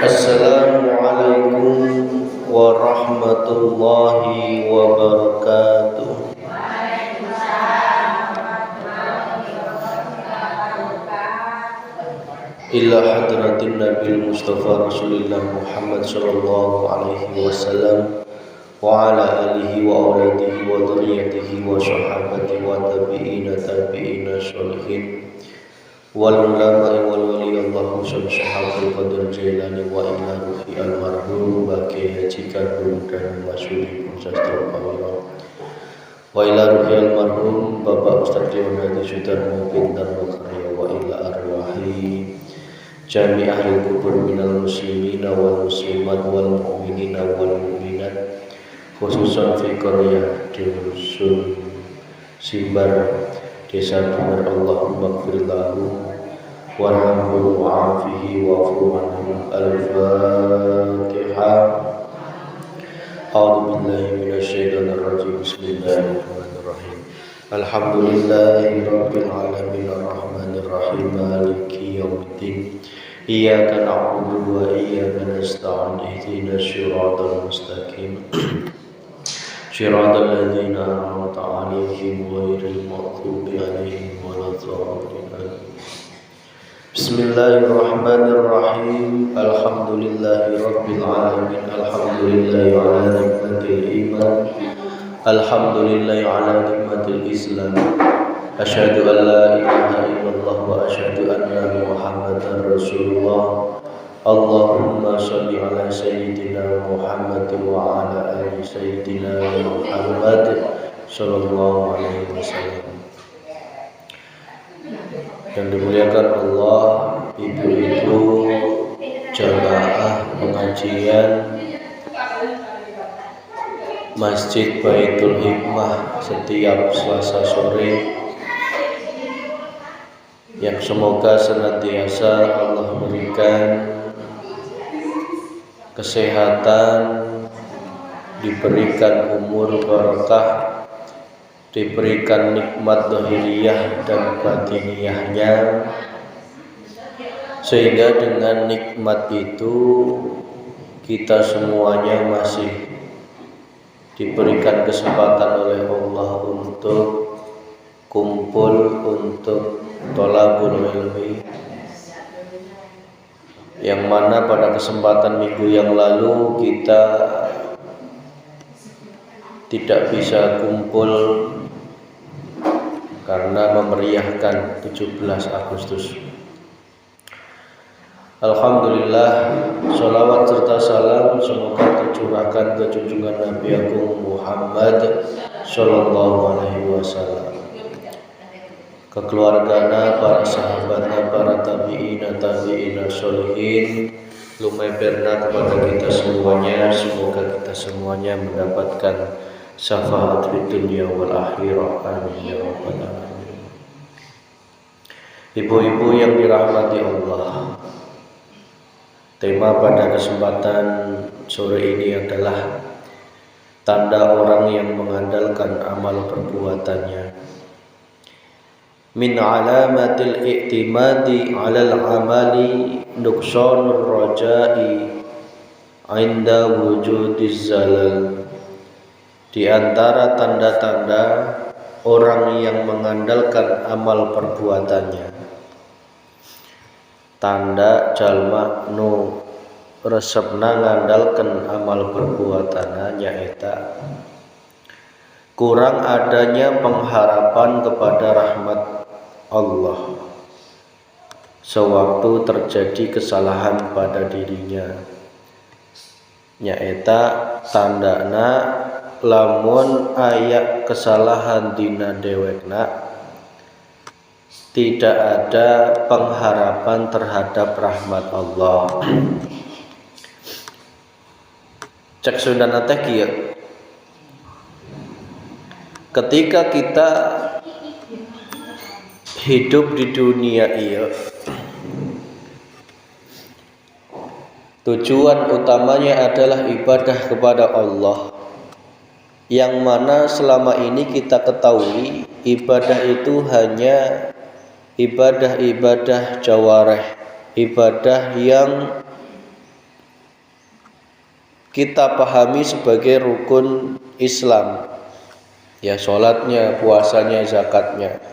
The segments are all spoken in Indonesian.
Assalamualaikum warahmatullahi wabarakatuh. Ila hadratin Nabil Mustafa Rasulillah Muhammad sallallahu alaihi wasallam wa ala alihi wa auladihi wa dhurriyyatihi wa sahabatihi wa tabi'ina sholihin wal ulama'i wal wali Allahu subhanahu qadir jailani wa ila ruhi almarhum baki haji karbun dan masyuri sastra pawira wa ila ruhi almarhum Bapak Ustaz Riyadi Sudarmo Pintar Makarya wa ila arwahi jami ahli kubur minal muslimina wal muslimat wal mu'minina wal mu'minat khususan fi qaryah di Dusun Simbar Desa Bener. Allahumma gfir lahu warhamhu wa'afihi wa'fu anhu. Al-Fatihah. A'udzu billahi minasy syaithanir rajim. Bismillahirrahmanirrahim. Alhamdulillahi rabbil alamin arrahmanir rahim maliki yaumiddin. Iyyaka na'budu wa iyyaka nasta'in ihdinas siratal mustaqim. Shiratal ladzina an'amta 'alaihim ghairil maghdubi 'alaihim waladdallin. Bismillahirrahmanirrahim. Alhamdulillahi rabbil alamin. Alhamdulillahi 'ala ni'matil iman. Alhamdulillahi 'ala ni'matil islam. Asyhadu an la ilaha illallah wa asyhadu anna Muhammadar Rasulullah. Allahumma sholli ala sayyidina Muhammad wa ala ali sayyidina Muhammad sallallahu alaihi wasallam. Yang dimuliakan Allah, ibu-ibu jamaah pengajian Masjid Baitul Hikmah setiap Selasa sore, yang semoga senantiasa Allah berikan kesehatan, diberikan umur barakah, diberikan nikmat zahiriyah dan batiniyahnya, sehingga dengan nikmat itu kita semuanya masih diberikan kesempatan oleh Allah untuk kumpul, untuk thalabul ilmi, yang mana pada kesempatan minggu yang lalu kita tidak bisa kumpul karena memeriahkan 17 Agustus. Alhamdulillah, sholawat serta salam semoga tercurahkan ke junjungan Nabi Agung Muhammad sallallahu alaihi wasallam, ke keluarganya, para sahabatnya, para tabi'ina sholihin, lumeberna kepada kita semuanya. Semoga kita semuanya mendapatkan syafaat di dunia wal akhirah. Amin ya rabbal alamin. Ibu-ibu yang dirahmati Allah, tema pada kesempatan sore ini adalah tanda orang yang mengandalkan amal perbuatannya. Min alamatil i'timadi 'alal amali nuqsanur raja'i 'inda wujudiz zalal. Di antara tanda-tanda orang yang mengandalkan amal perbuatannya, tanda jalma nu resepna ngandalkan amal perbuatannya nyaeta kurang adanya pengharapan kepada rahmat Allah sewaktu terjadi kesalahan pada dirinya. Nyaeta tandana lamun aya kesalahan dina dewekna, tidak ada pengharapan terhadap rahmat Allah. Cek sundana teh kieu, ketika kita hidup di dunia iya, tujuan utamanya adalah ibadah kepada Allah, yang mana selama ini kita ketahui ibadah itu hanya ibadah-ibadah jawareh, ibadah yang kita pahami sebagai rukun Islam. Ya, sholatnya, puasanya, zakatnya.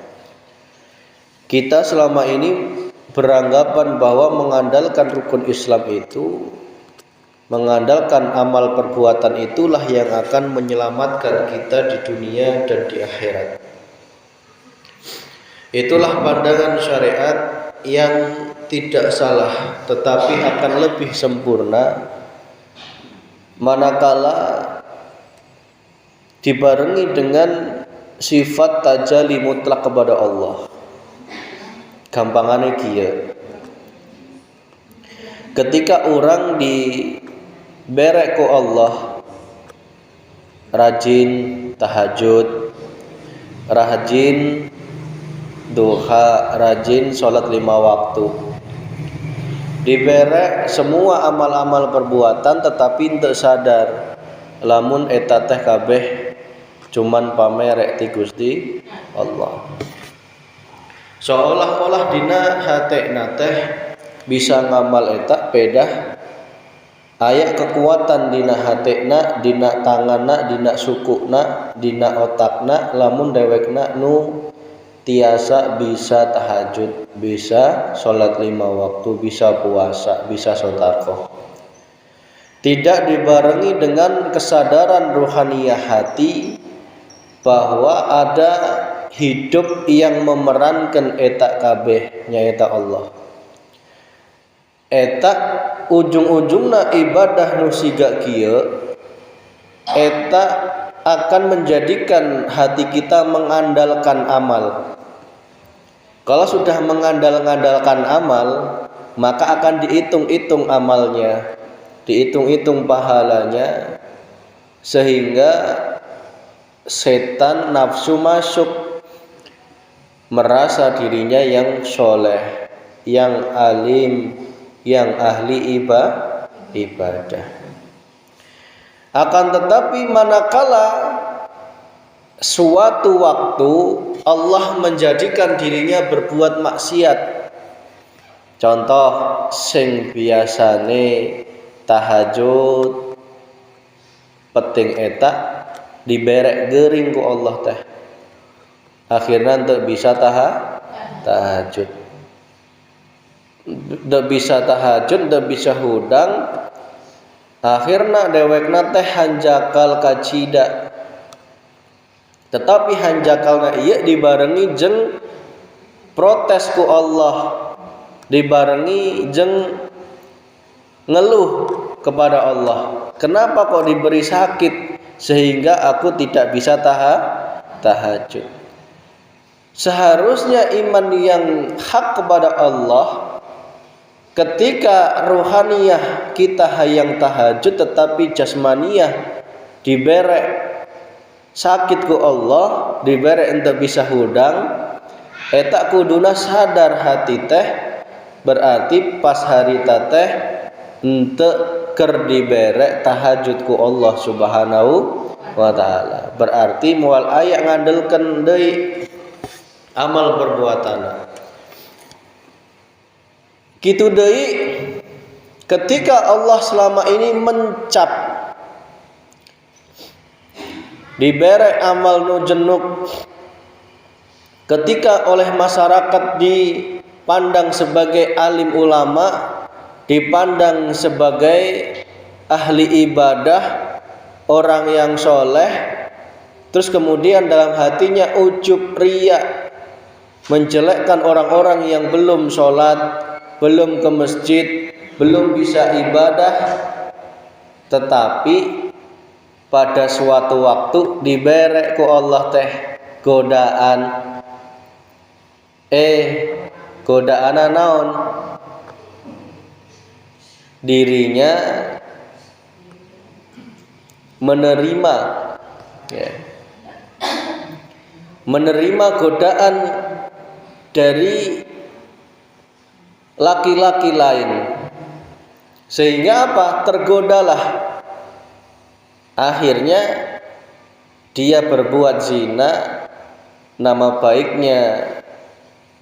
Kita selama ini beranggapan bahwa mengandalkan rukun Islam itu, mengandalkan amal perbuatan itulah yang akan menyelamatkan kita di dunia dan di akhirat. Itulah pandangan syariat yang tidak salah, tetapi akan lebih sempurna manakala dibarengi dengan sifat tajalli mutlak kepada Allah. Gampangane kieu. Ketika orang diberek ku Allah, rajin tahajud, rajin duha, rajin sholat 5 waktu, diberek semua amal-amal perbuatan, tetapi ente sadar lamun eta teh kabeh cuman pamerek ti Gusti Allah. Seolah-olah dina hatekna teh bisa ngamal eta pedah aya kekuatan dina hatekna, dina tanganna, dina sukuna, dina otakna, lamun dewekna nu tiasa bisa tahajud, bisa sholat 5 waktu, bisa puasa, bisa sedekah. Tidak dibarengi dengan kesadaran rohaniyah hati bahwa ada hidup yang memerankan eta kabeh nyaeta Allah. Eta ujung-ujungna ibadah nu siga kieu eta akan menjadikan hati kita mengandalkan amal. Kalau sudah mengandalkan amal, maka akan dihitung-hitung amalnya, dihitung-hitung pahalanya, sehingga setan nafsu masuk, merasa dirinya yang soleh, yang alim, yang ahli ibadah. Akan tetapi manakala suatu waktu Allah menjadikan dirinya berbuat maksiat, contoh sing biasane tahajud penting eta diberek gering ku Allah teh, akhirnya tidak bisa tahajud, tidak bisa tahajud, tidak bisa hudang, akhirnya dewekna teh hanjakal kacida. Tetapi hanjakalna ieu dibarengi jeung protes ku Allah, dibarengi jeung ngeluh kepada Allah. Kenapa kok diberi sakit sehingga aku tidak bisa tahajud? Seharusnya iman yang hak kepada Allah, ketika rohaniyah kita hayang tahajud tetapi jasmaniyah diberek sakit ku Allah, diberek ente bisa hudang, eta kuduna sadar hati teh, berarti pas hari teh ente keur diberek tahajud ku Allah Subhanahu wa taala. Berarti moal aya ngandelkeun deui amal perbuatan. Kitu deui ketika Allah selama ini mencap diberek amal nu jenuk, ketika oleh masyarakat dipandang sebagai alim ulama, dipandang sebagai ahli ibadah, orang yang soleh, terus kemudian dalam hatinya ujub riya, menjelekkan orang-orang yang belum sholat, belum ke masjid, belum bisa ibadah, tetapi pada suatu waktu diberek ku Allah teh godaan. Godaana naon? Dirinya menerima, ya, menerima godaan dari laki-laki lain, sehingga apa? Tergodalah, akhirnya dia berbuat zina, nama baiknya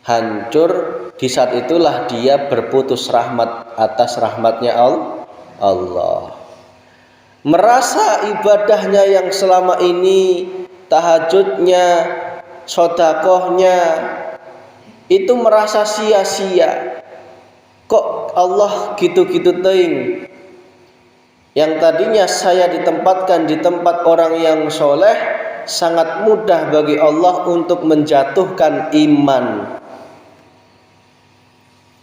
hancur. Di saat itulah dia berputus rahmat atas rahmatnya Allah. merasa ibadahnya yang selama ini, tahajudnya, sodakohnya, itu merasa sia-sia. Kok Allah gitu-gitu teing? Yang tadinya saya ditempatkan di tempat orang yang soleh, sangat mudah bagi Allah untuk menjatuhkan iman.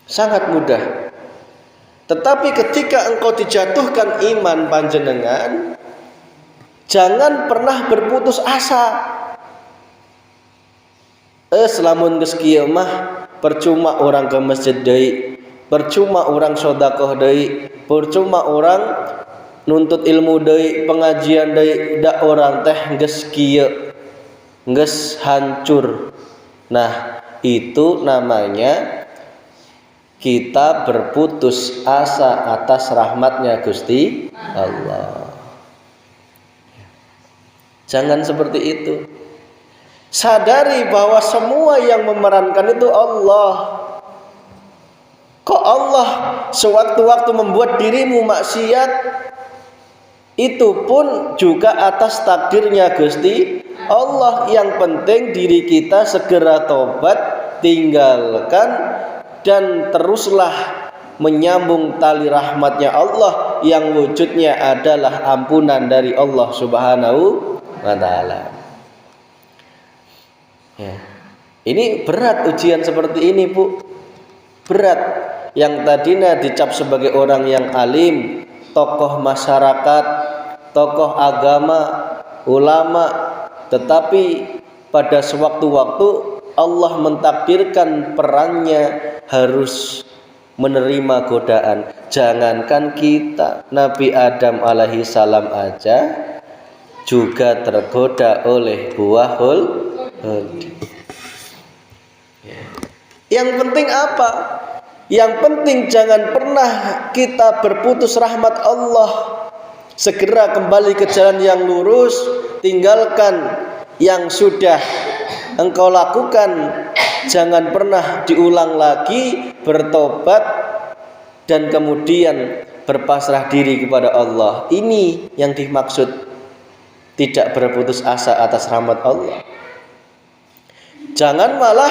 Sangat mudah. Tetapi ketika engkau dijatuhkan iman panjenengan, jangan pernah berputus asa. Selamun geus kieu mah percuma orang ke masjid deui, percuma orang sedekah deui, percuma orang nuntut ilmu deui, pengajian deui, da orang teh geus kieu, geus hancur. Nah, itu namanya kita berputus asa atas rahmatnya Gusti Allah. Jangan seperti itu. Sadari bahwa semua yang memerankan itu Allah. Kok Allah sewaktu-waktu membuat dirimu maksiat, itu pun juga atas takdirnya Gusti Allah. Yang penting diri kita segera tobat, tinggalkan, dan teruslah menyambung tali rahmatnya Allah yang wujudnya adalah ampunan dari Allah Subhanahu wa ta'ala. Ya. Ini berat ujian seperti ini, Bu. Berat. Yang tadinya dicap sebagai orang yang alim, tokoh masyarakat, tokoh agama, ulama, tetapi pada sewaktu-waktu Allah mentakdirkan perannya harus menerima godaan. Jangankan kita, Nabi Adam alaihi salam aja juga tergoda oleh buah huldi. Yang penting apa? Yang penting jangan pernah kita berputus rahmat Allah. Segera kembali ke jalan yang lurus, tinggalkan yang sudah engkau lakukan, jangan pernah diulang lagi, bertobat dan kemudian berpasrah diri kepada Allah. Ini yang dimaksud tidak berputus asa atas rahmat Allah. Jangan malah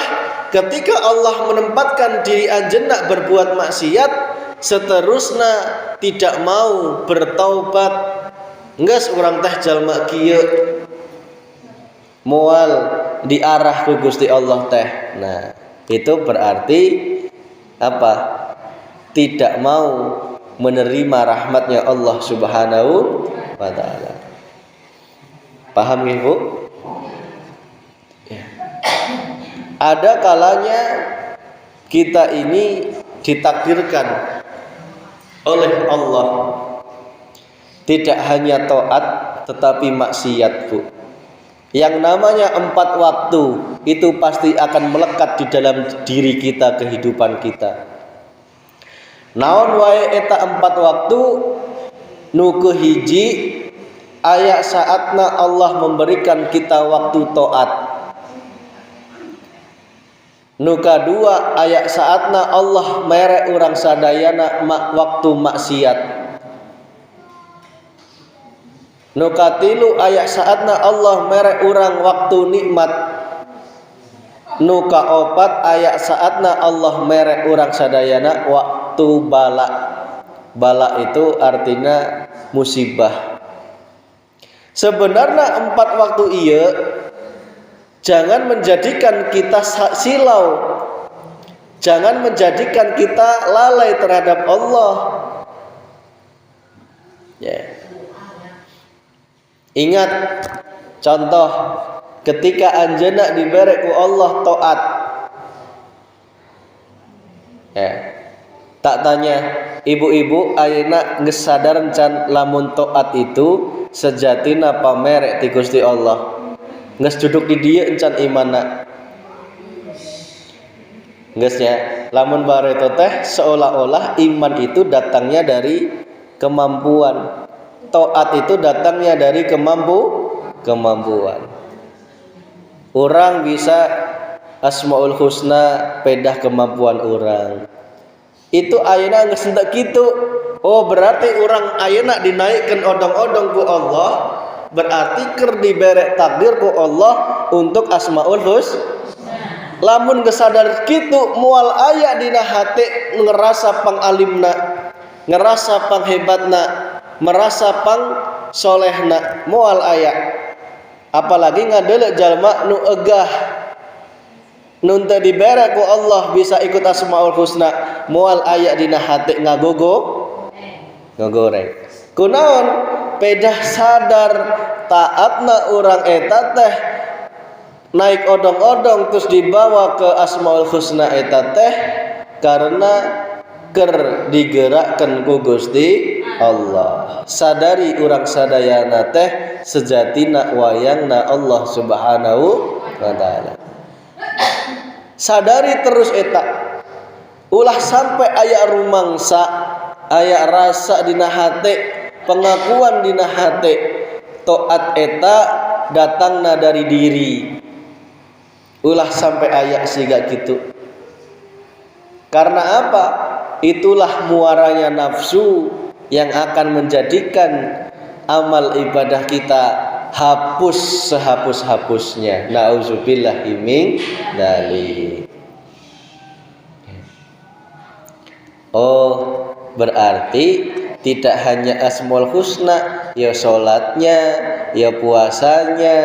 ketika Allah menempatkan diri anjeunna berbuat maksiat, seterusnya tidak mau bertaubat. Enggeus urang teh jalma kieu moal diarah ke Gusti Allah teh. Nah, itu berarti apa? Tidak mau menerima rahmatnya Allah Subhanahu wa ta'ala. Paham nggih, Bu? Ya. Ada kalanya kita ini ditakdirkan oleh Allah tidak hanya taat tetapi maksiat, Bu. Yang namanya 4 waktu itu pasti akan melekat di dalam diri kita, kehidupan kita. Naon wae eta 4 waktu nu hiji aya saatna Allah memberikan kita waktu taat. Nu kadua aya saatna Allah mere urang sadayana waktu maksiat. Nu katilu aya saatna Allah mere urang waktu nikmat. Nu kaopat aya saatna Allah mere urang sadayana waktu bala. Bala itu artinya musibah. Sebenarnya 4 waktu ieu jangan menjadikan kita silau. Jangan menjadikan kita lalai terhadap Allah. Ya. Ingat contoh ketika anjeunna dibere ku Allah taat. Ya. Tak tanya ibu-ibu ayeuna geus sadar can lamun taat itu sejatina pamere ti Gusti Allah. Geus duduk di dieu encan imanna. Geus nya, lamun bareto teh seolah-olah iman itu datangnya dari kemampuan. Taat itu datangnya dari kemampuan. Orang bisa Asmaul Husna pedah kemampuan orang. Itu ayeuna geus henteu kitu. Oh berarti orang ayeuna dinaikkan odong-odong ku Allah, berarti keur diberek takdir ku Allah untuk Asmaul Husna. Lamun gesadar kitu moal aya dina hate ngerasa pangalimna, ngerasa panghebatna, merasa pang solehna, moal aya. Apalagi ngadeuleu jalma nu egah nun teu dibere ku Allah bisa ikut Asmaul Husna, moal aya dina hate ngagoreng. Kunaon? Pedah sadar taatna urang eta teh naik odong-odong terus dibawa ke Asmaul Husna eta teh karena ker digerakkan ku Gusti Allah. Sadari urang sadayana teh sejatina wayangna Allah Subhanahu wa taala. Sadari terus eta ulah sampai aya rumangsa, aya rasa dina hate, pengakuan dina hate taat eta datangna dari diri. Ulah sampai aya siga kitu. Karena apa? Itulah muaranya nafsu yang akan menjadikan amal ibadah kita hapus sehapus-hapusnya. Nauzubillahi min dzalik. Oh, berarti tidak hanya Asmaul Husna, ya salatnya, ya puasanya,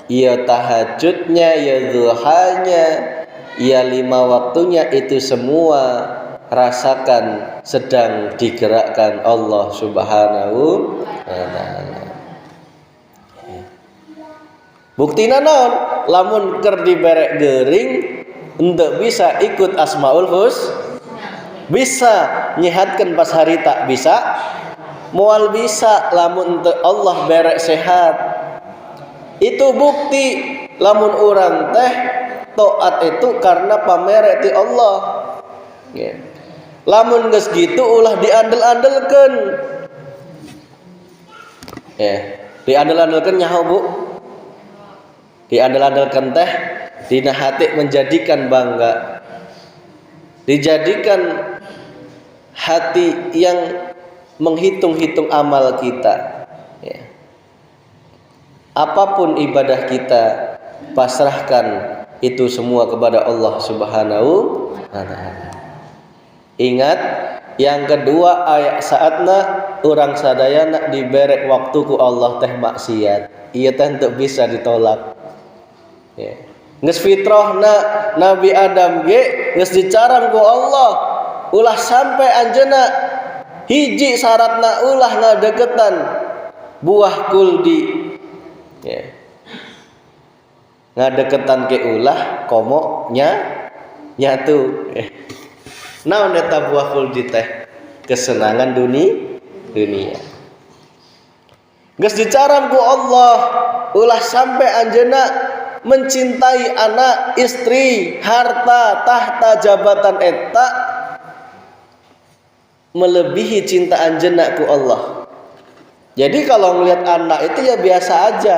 ya tahajudnya, ya duhanya, ya 5 waktunya, itu semua rasakan sedang digerakkan Allah Subhanahu wa taala. Buktina naon? Lamun keur diberek geuring henteu bisa ikut Asmaul Husna. Bisa nyihatkeun pas harita bisa, moal bisa lamun teu Allah berek sehat. Itu bukti lamun urang teh taat itu karena pamere ti Allah. Lamun geus kitu ulah diandel-andelkeun. Diandel-andelkeun nyaho Bu? Diandel-andelkeun teh dina hati menjadikan bangga. Dijadikan hati yang menghitung-hitung amal kita. Apapun ibadah kita, pasrahkan itu semua kepada Allah Subhanahu wa taala. Ingat, yang kedua aya saatna urang sadayana diberek waktu ku Allah teh maksiat. Ieu teh teu bisa ditolak. Geus fitrahna Nabi Adam ge geus dicarang ku Allah, ulah sampai anjeunna hiji syaratna ulah ngadeukeutan buah kuldi. Ngadeukeutan ke ulah komo nyatu. Naon eta buah kuldi teh? Kesenangan dunia. Geus dicarang ku Allah, ulah sampai anjeunna mencintai anak, istri, harta, tahta, jabatan eta melebihi cinta anjeunna ku Allah. Jadi kalau ngelihat anak itu ya biasa aja,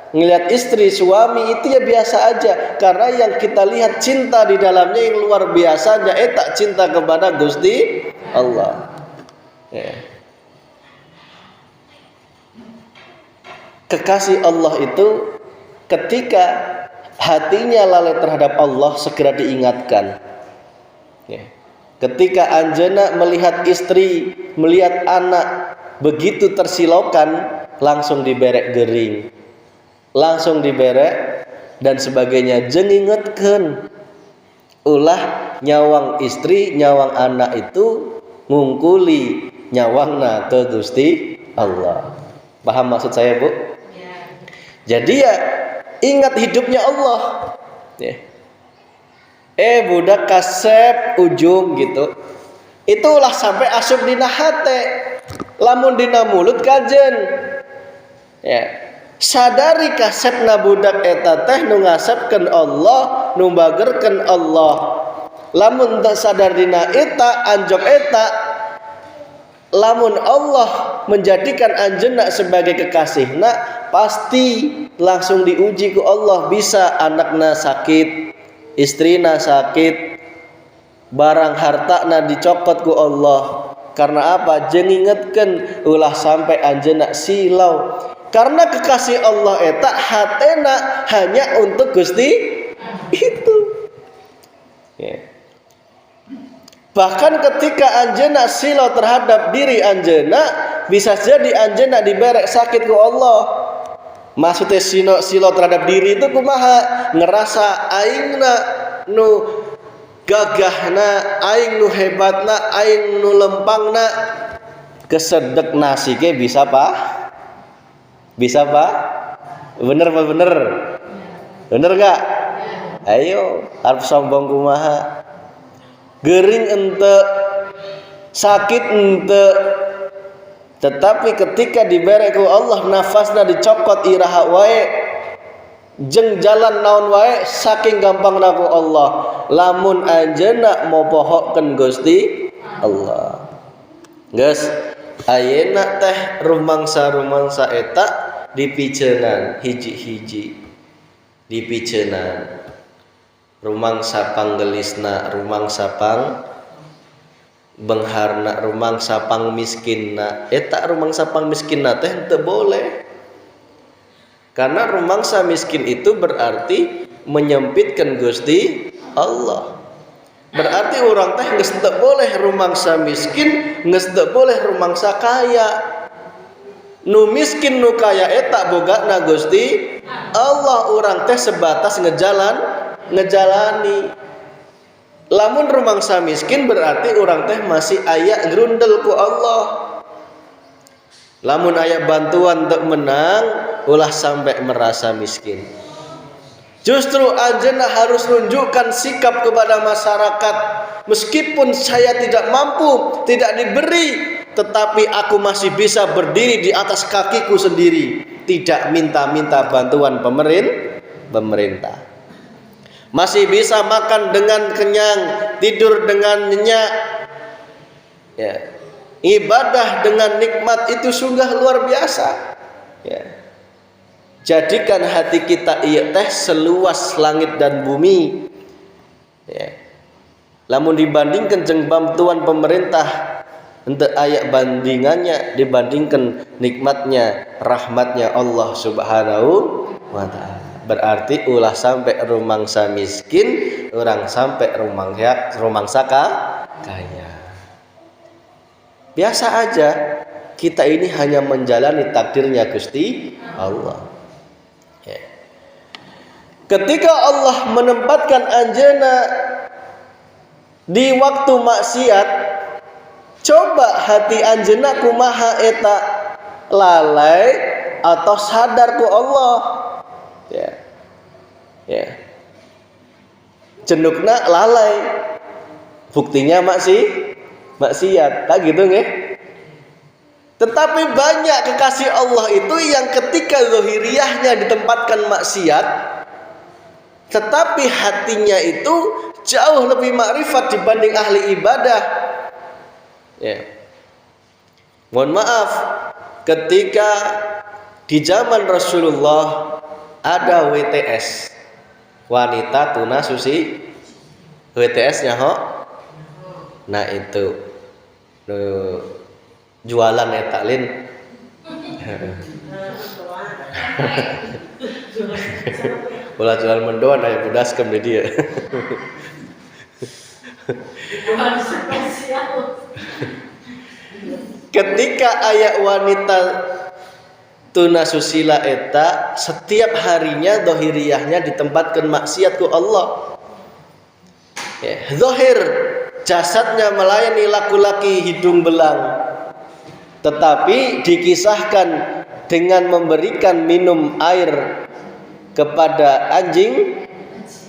ngelihat istri, suami itu ya biasa aja, karena yang kita lihat cinta di dalamnya yang luar biasanya eta cinta kepada Gusti Allah. Kekasih Allah itu ketika hatinya lalai terhadap Allah segera diingatkan. Ketika anjeunna melihat istri, melihat anak begitu tersilaukan, langsung diberek geuring, langsung diberek dan sebagainya. Jeung ingetkeun ulah nyawang istri, nyawang anak itu ngungkuli nyawangna ke Gusti Allah. Paham maksud saya, Bu? Jadi ya ingat hidupnya Allah. Budak kasep ujung gitu. Itulah sampai asup dina hate. Lamun dina mulut kajen. Sadari kasepna budak eta teh nu ngasepkeun Allah, nu bagerkeun Allah. Lamun teu sadar dina eta, anjok eta, lamun Allah menjadikan anjeunna sebagai kekasihna, pasti langsung diuji ku Allah. Bisa anakna sakit, istrina sakit, barang hartana dicopot ku Allah, Karena apa? Jeung ngingetkeun ulah sampai anjeunna silau. Karena kekasih Allah eta hatena hanya untuk Gusti itu. Ya. Bahkan ketika anjeunna silau terhadap diri anjeunna, bisa jadi anjeunna diberek sakit ku Allah. Maksudnya silo terhadap diri itu kumaha? Ngerasa aingna nu gagahna, aing nu hebatna, aing nu lempangna, kesedek nasike bisa pak? Bisa pak? Bener apa bener? Bener gak? Ayo, harus sombong kumaha? Gering ente, sakit ente. Tetapi ketika diberi ku Allah nafasna dicokot iraha wae jeung jalan naon wae saking gampangna ku Allah. Lamun anjeunna mau pohokeun Gusti Allah. Geus ayeuna teh rumangsa-rumangsa eta dipiceunan hiji-hiji. Dipiceunan. Rumangsa panggelisna, rumangsa pang bengharna, rumangsa pang miskinna. Eta rumangsa pang miskinna teh teu boleh. Karena rumangsa miskin itu berarti menyempitkan Gusti Allah. Berarti orang teh geus teu boleh rumangsa miskin, geus teu boleh rumangsa kaya. Nu miskin nu kaya eta bogana Gusti Allah, orang teh sebatas ngejalani. Lamun rumangsa miskin berarti orang teh masih aya grundel ku Allah. Lamun aya bantuan teu menang, ulah sampai merasa miskin. Justru anjeunna harus nunjukkan sikap kepada masyarakat. Meskipun saya tidak mampu, tidak diberi, tetapi aku masih bisa berdiri di atas kakiku sendiri, tidak minta-minta bantuan pemerintah. Masih bisa makan dengan kenyang, tidur dengan nyenyak. Ya. Ibadah dengan nikmat itu sungguh luar biasa. Ya. Jadikan hati kita ieu teh seluas langit dan bumi. Ya. Lamun dibandingkan jeung bantuan pemerintah, henteu aya bandingannya dibandingkan nikmatnya, rahmatnya Allah Subhanahu wa taala. Berarti ulah sampai rumangsa miskin, orang sampai rumangsa kaya. Biasa aja, kita ini hanya menjalani takdirnya Gusti Allah. Ya. Ketika Allah menempatkan anjeunna di waktu maksiat, coba hati anjeunna kumaha eta, lalai atau sadar ku Allah. Ya. Cenukna lalai, buktinya maksiat, tak gitu nggih? Tetapi banyak kekasih Allah itu yang ketika zahiriyahnya ditempatkan maksiat, tetapi hatinya itu jauh lebih makrifat dibanding ahli ibadah. Ya. Mohon maaf, ketika di zaman Rasulullah ada WTS, wanita tuna susi. WTS-nya ho. Nah itu jualan eta lin. Ulah jual mendoan aya budaskeun di dieu. Ketika aya wanita tuna susila eta setiap harinya dohiriyahnya ditempatkan maksiat ku Allah. Ya, zahir jasadnya melayani laki-laki hidung belang, tetapi dikisahkan dengan memberikan minum air kepada anjing,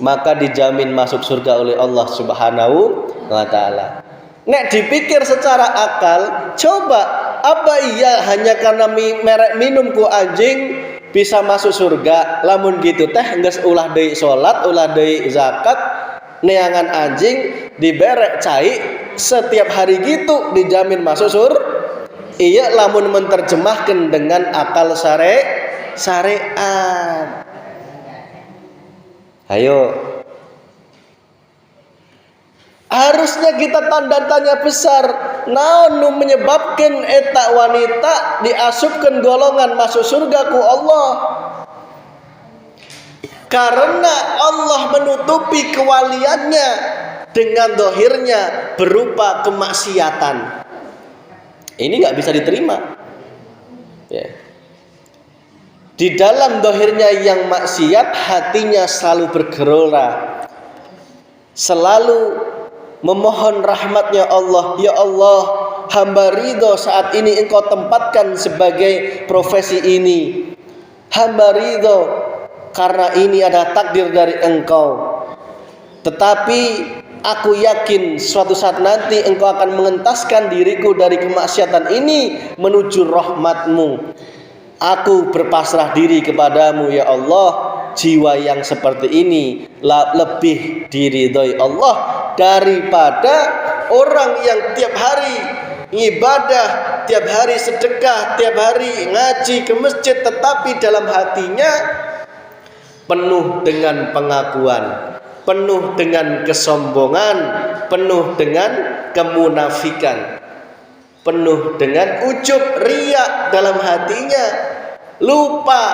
maka dijamin masuk surga oleh Allah Subhanahu wa taala. Nek dipikir secara akal, coba apa iya hanya karena merek minum ku anjing bisa masuk surga? Lamun gitu teh geus ulah deui salat, ulah deui zakat, neangan anjing diberek cai setiap hari gitu dijamin masuk surga. Iya lamun menterjemahkan dengan akal syariat. Harusnya kita tanda tanya besar, naon nu menyebabkan eta wanita diasupkan golongan masuk surga ku Allah. Karena Allah menutupi kewaliannya dengan dohirnya berupa kemaksiatan. Ini nggak bisa diterima. Ya. Di dalam dohirnya yang maksiat, hatinya selalu bergelora, selalu memohon rahmatnya Allah. Ya Allah, hamba ridho saat ini Engkau tempatkan sebagai profesi ini. Hamba ridho karena ini ada takdir dari Engkau. Tetapi aku yakin suatu saat nanti Engkau akan mengentaskan diriku dari kemaksiatan ini menuju rahmat-Mu. Aku berpasrah diri kepadamu ya Allah. Jiwa yang seperti ini lebih diridhoi Allah daripada orang yang tiap hari ibadah, tiap hari sedekah, tiap hari ngaji ke masjid, tetapi dalam hatinya penuh dengan pengakuan, penuh dengan kesombongan, penuh dengan kemunafikan, penuh dengan ujub, riya dalam hatinya, lupa,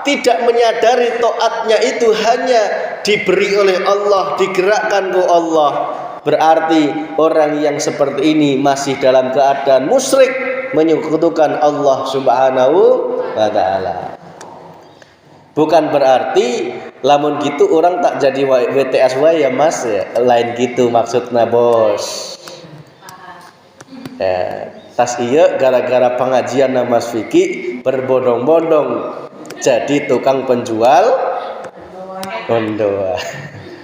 tidak menyadari taatnya itu hanya diberi oleh Allah, digerakkan oleh Allah. Berarti orang yang seperti ini masih dalam keadaan musyrik, menyekutukan Allah Subhanahu wa ta'ala. Bukan berarti lamun gitu orang tak jadi WTS ya Mas ya. Lain gitu maksudnya bos. Tas iya gara-gara pengajian Mas Vicky berbondong-bondong jadi tukang penjual kondoa.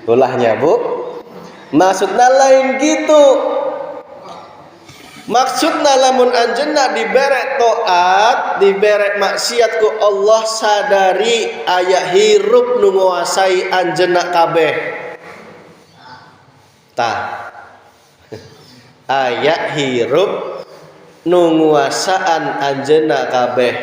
Ulahnya Bu. Maksudnya lain gitu. Maksudna lamun anjeunna diberek taat, diberek maksiat ku Allah, sadari aya hirup nu nguasai anjeunna kabeh. Tah. Aya hirup nu nguasaan anjeunna kabeh.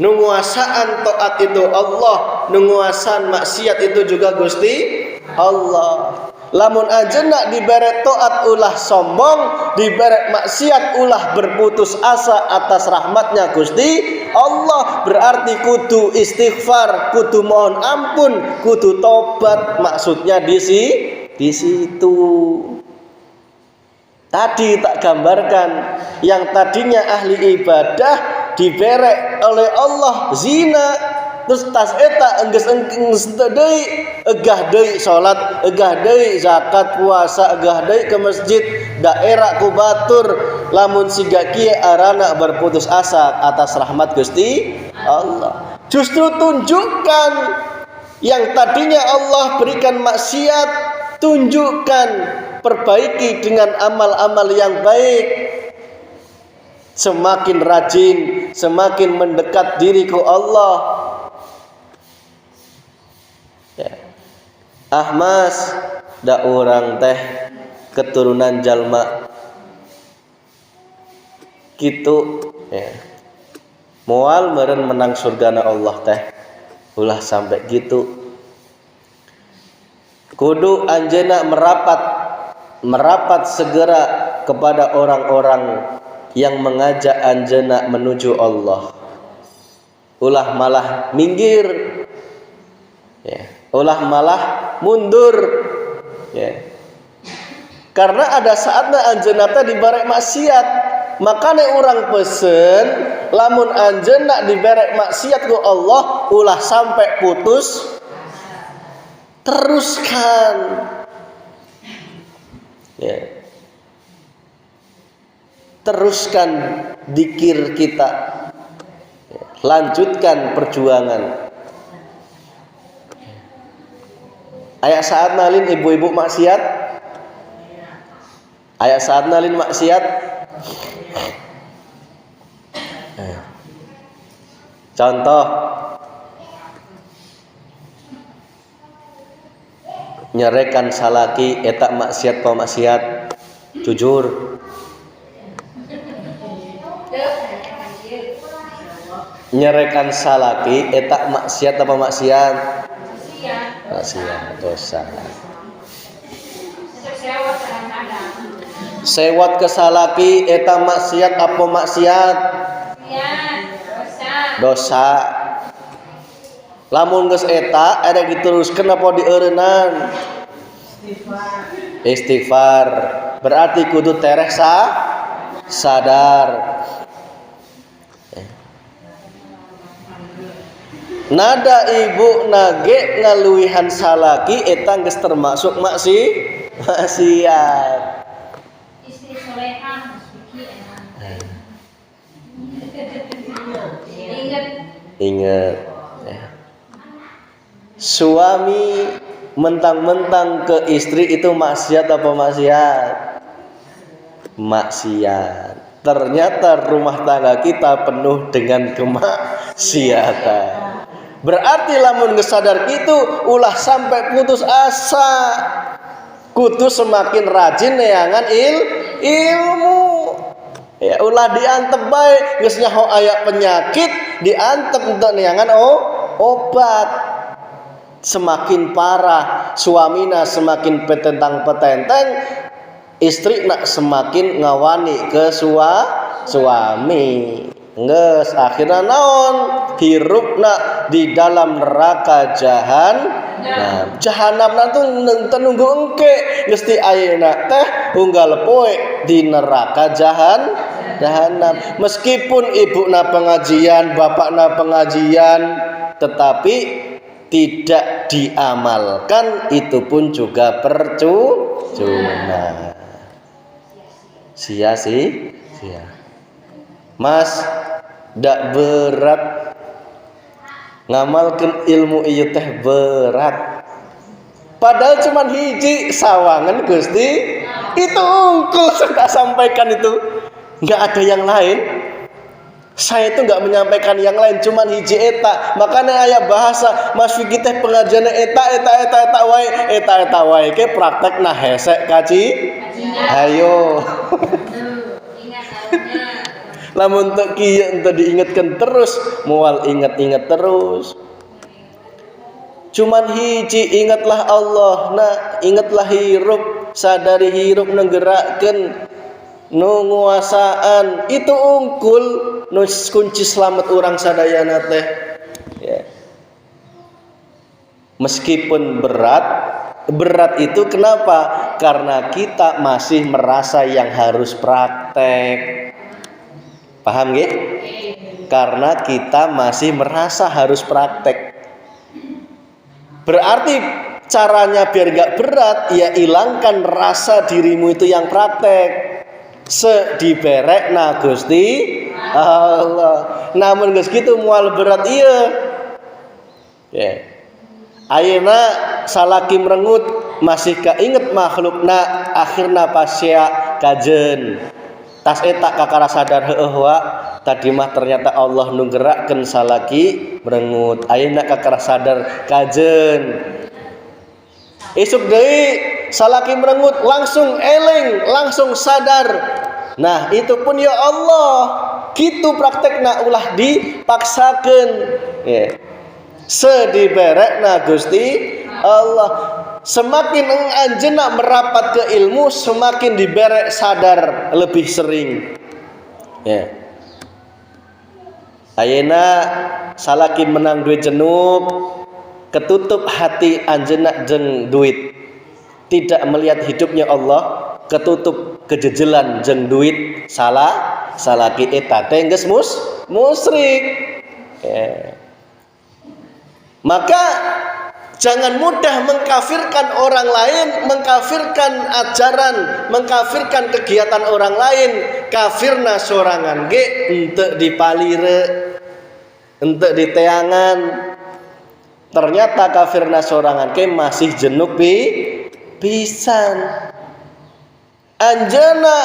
Nu nguasaan taat itu Allah, nu nguasaan maksiat itu juga Gusti Allah. Lamun anjeunna dibere taat ulah sombong, dibere maksiat ulah berputus asa atas rahmatnya Gusti Allah, berarti kudu istighfar, kudu mohon ampun, kudu tobat. Maksudnya di situ. Tadi tak gambarkan yang tadinya ahli ibadah dibere oleh Allah zina, terus tas eta enggeus deui, egah deui salat, egah deui zakat, puasa, egah deui ke masjid, daerah ku batur, lamun siga kieu arana berputus asa atas rahmat Gusti Allah. Justru tunjukkan yang tadinya Allah berikan maksiat, tunjukkan, perbaiki dengan amal-amal yang baik. Semakin rajin, semakin mendekat diriku Allah. Ya. Mas, da urang teh keturunan jalma kitu ya. Moal meureun menang surgana Allah teh. Ulah sampai gitu. Kudu anjeunna merapat segera kepada orang-orang yang mengajak anjeunna menuju Allah. Ulah malah minggir. Ya, ulah malah mundur. Ya. Karena ada saatnya anjeunna teh dibarek maksiat. Makanya orang pesen lamun anjeunna dibarek maksiat ku Allah ulah sampai putus, teruskan. Ya. Teruskan dzikir kita. Ya. Lanjutkan perjuangan. Aya saat nalin ibu-ibu maksiat. Aya saat nalin maksiat. Contoh nyerekan salaki eta maksiat pemaksiat, jujur. Nyerekan salaki eta maksiat apa maksiat? Maksiat, dosa. Sewot kesalaki eta maksiat apa maksiat? Dosa. Lamun geus eta ada diteruskeun apa dieureunnan? Istighfar. Berarti kudu tereh sadar. Nada ibu nage ngaluwihan salaki eta geus termasuk maksiat. Istri soleha suci Ingat. Suami mentang-mentang ke istri itu maksiat apa maksiat? Maksiat. Ternyata rumah tangga kita penuh dengan kemaksiatan. Berarti lamun gesadar kitu ulah sampai putus asa. Kudu semakin rajin neangan ilmu. Ya ulah diantep bae geus nyaho aya penyakit diantep untuk neangan obat. Semakin parah suamina semakin petentang-petenteng, istri nak semakin ngawani ke suami. Nges akhirnya naon hirupna di dalam neraka jahanam. Jahanam nanti nunggu engke gesti ayeuna teh unggal poe di neraka jahanam. Meskipun ibuna pengajian, bapakna pengajian, tetapi tidak diamalkan itu pun juga percuma. Sia. Mas, dak berat ngamalkan ilmu ieu teh berat. Padahal cuman hiji sawangan Gusti. Itu unggul sudah sampaikan itu. Enggak ada yang lain. Saya itu enggak menyampaikan yang lain, cuman hiji eta. Makanya aya bahasa Mas Fikih teh pengajian eta wae ke praktek nah hese kaci. Ayo. Lamun teu kieu ente diingatkan terus, moal ingat-ingat terus. Cuman hiji ingatlah Allah, nah ingatlah hirup, sadari hirup ngegerakkeun nu nguasaan itu unggul nu kunci selamat orang sadayana teh ya. Meskipun berat itu kenapa? Karena kita masih merasa yang harus praktek. Paham nggih? Karena kita masih merasa harus praktek. Berarti caranya biar gak berat ya hilangkan rasa dirimu itu yang praktek. Sediberek na Gusti Allah. Namun geus kitu moal berat ieu. Ya. Ayeuna salaki merengut masih kainget makhlukna akhirna pasya kajen. Tas eta kakara sadar heueuh wa tadi mah ternyata Allah nu gerakkeun salaki merengut. Ayeuna kakara sadar kajen. Isuk deui salaki merengut langsung eleng, langsung sadar. Nah, itu pun ya Allah, kitu praktekna ulah dipaksakeun. Ya. Sediberekna Gusti Allah. Semakin anjeunna merapat ke ilmu, semakin diberek sadar lebih sering. Ya. Ayeuna salaki menang duit jenuk, ketutup hati anjeunna jeung duit. Tidak melihat hidupnya Allah, ketutup kejejelan jeung duit salaki eta teh geus musyrik. Ya. Maka jangan mudah mengkafirkan orang lain, mengkafirkan ajaran, mengkafirkan kegiatan orang lain. Kafirna sorangan ge henteu dipalire, henteu diteangan. Ternyata kafirna sorangan ke masih jenuk pisan. Anjeuna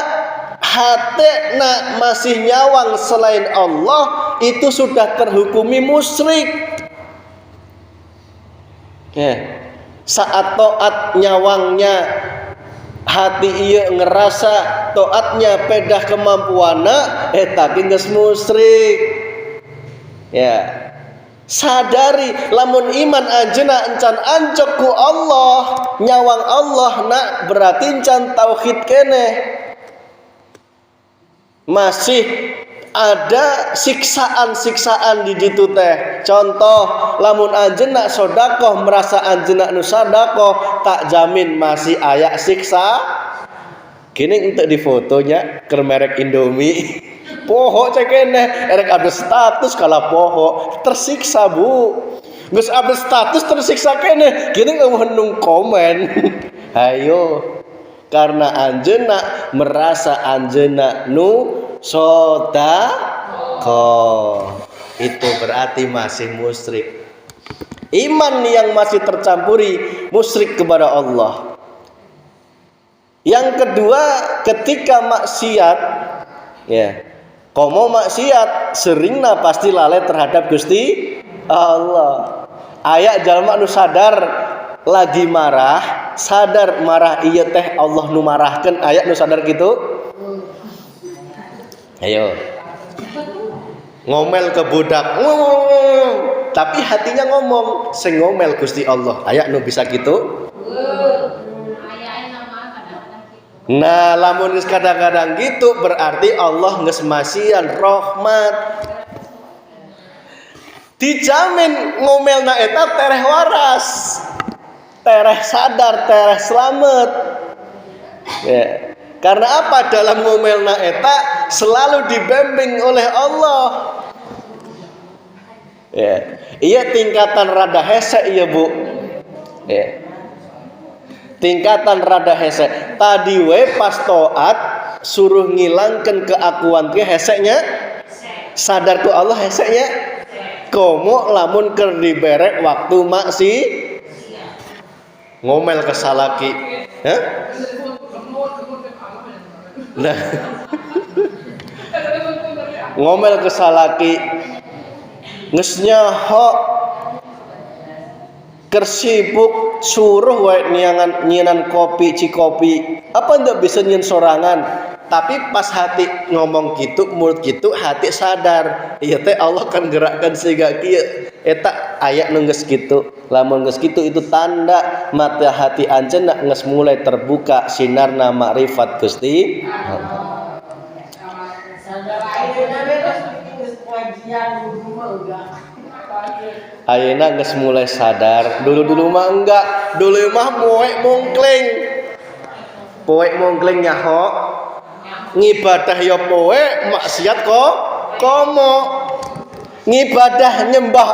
hatena masih nyawang selain Allah itu sudah terhukumi musyrik. Ya. Saat taat nyawangnya hati ieu ngerasa taatnya pedah kemampuanna eta geus musyrik. Ya. Sadari lamun iman anjeuna encan ancok ku Allah, nyawang Allah nak berarti encan tauhid keneh. masih ada siksaan-siksaan di ditu teh. Contoh, lamun anjeunna sedekah merasa anjeunna nu sedekah, tak jamin masih aya siksa. Kini untuk di fotonya keur merek Indomie. Poho cek keneh, erek ada status kala poho, tersiksa Bu. Geus update status tersiksa keneh, kini nung komen. Hayo, karena anjeunna merasa anjeunna nu sodako, itu berarti masih musyrik. Iman yang masih tercampuri musyrik kepada Allah. Yang kedua, ketika maksiat, ya, komo maksiat seringna pasti lalai terhadap Gusti Allah. Aya jalma nu sadar lagi marah, sadar marah ieu teh Allah nu marahkeun, aya nu sadar gitu. Ayo, ngomel ke budak, tapi hatinya ngomong, sing ngomel Gusti Allah. Aya nu bisa gitu? Nah, lamun kadang-kadang gitu berarti Allah geus masian rahmat. Dijamin ngomelna eta tereh waras, tereh sadar, tereh slamet. Ya. Karena apa? Dalam ngomelna eta selalu dibimbing oleh Allah. Ya. Iya tingkatan rada hese ieu Bu. Ya. Tingkatan rada hese. Tadi we pas taat suruh ngilangkan keakuan ke hesenya, sadar ku Allah hesenya. Komo lamun keur diberek waktu maksi ngomel ke salaki. Hah? Nah, ngomel ke salaki geus nyaho keur sibuk suruh wae nyianan kopi cikopi, apa ndak bisa nyen sorangan, tapi pas hati ngomong gitu, mulut gitu, hati sadar ieu teh Allah kan gerakkan siga kieu eta aya nu geus kitu. Lamun geus kitu itu tanda mata hati anjeunna geus mulai terbuka sinarna makrifat Gusti Allah. Ayeuna geus mulai sadar, dulu mah enggak, dulu mah poek mongkleng nyaho, ngibadah ya poe, maksiat kok komo. Ngibadah nyembah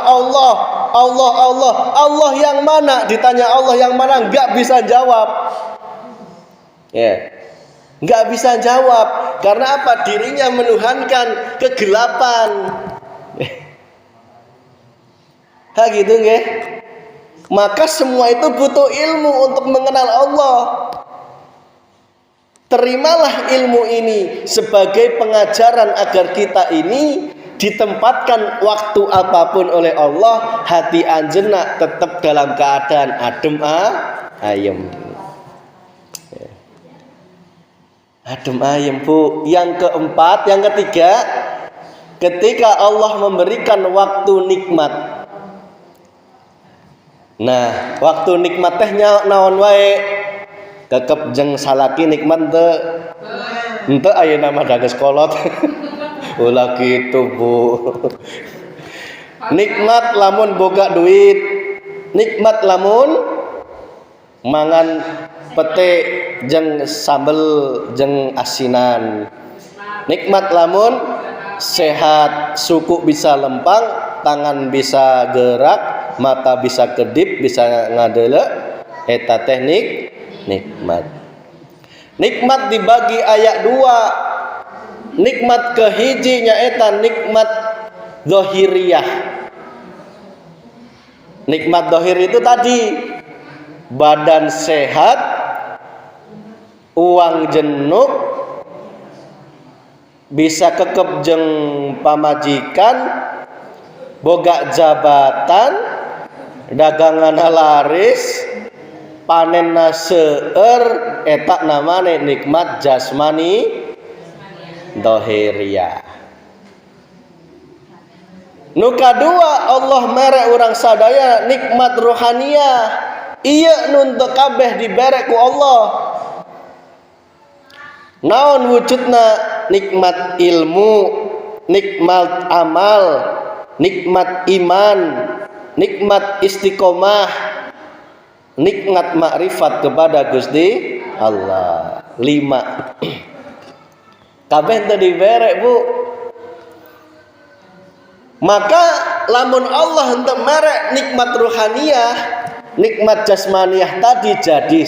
Allah yang mana? Ditanya Allah yang mana, enggak bisa jawab. Ya. Enggak bisa jawab. Karena apa? Dirinya menuhankan kegelapan. Ha gitu nggih. Maka semua itu butuh ilmu untuk mengenal Allah. Terimalah ilmu ini sebagai pengajaran agar kita ini ditempatkan waktu apapun oleh Allah, hati anjeunna tetap dalam keadaan adem ayem. Adem ayem Bu. Yang keempat, yang ketiga, ketika Allah memberikan waktu nikmat. Nah, waktu nikmat teh naon wae? Kekep jeung salaki nikmat teu? Henteu ayeuna mah dageus kolot. Ulah kitu Bu. Nikmat lamun boga duit, nikmat lamun mangan pete jeung sambel jeung asinan. Nikmat lamun sehat, suku bisa lempang, tangan bisa gerak, mata bisa kedip, bisa ngadeuleu, eta teknik nikmat. Nikmat dibagi aya 2. Nikmat kehiji nyaeta nikmat zahiriyah. Nikmat zahir itu tadi badan sehat, uang jenuk, bisa kekep jeung pamajikan, boga jabatan, daganganna laris, panenna seueur, eta namanya nikmat jasmani zahiriyah. Nu kadua Allah mere urang sadaya nikmat rohaniyah. Ieu nun teu kabeh dibere ku Allah. Naon wujudna nikmat ilmu, nikmat amal, nikmat iman, nikmat istiqomah, nikmat makrifat kepada Gusti Allah. 5 kabeh teu diberek, Bu. Maka lamun Allah henteu merek nikmat ruhaniyah, nikmat jasmaniyah tadi jadi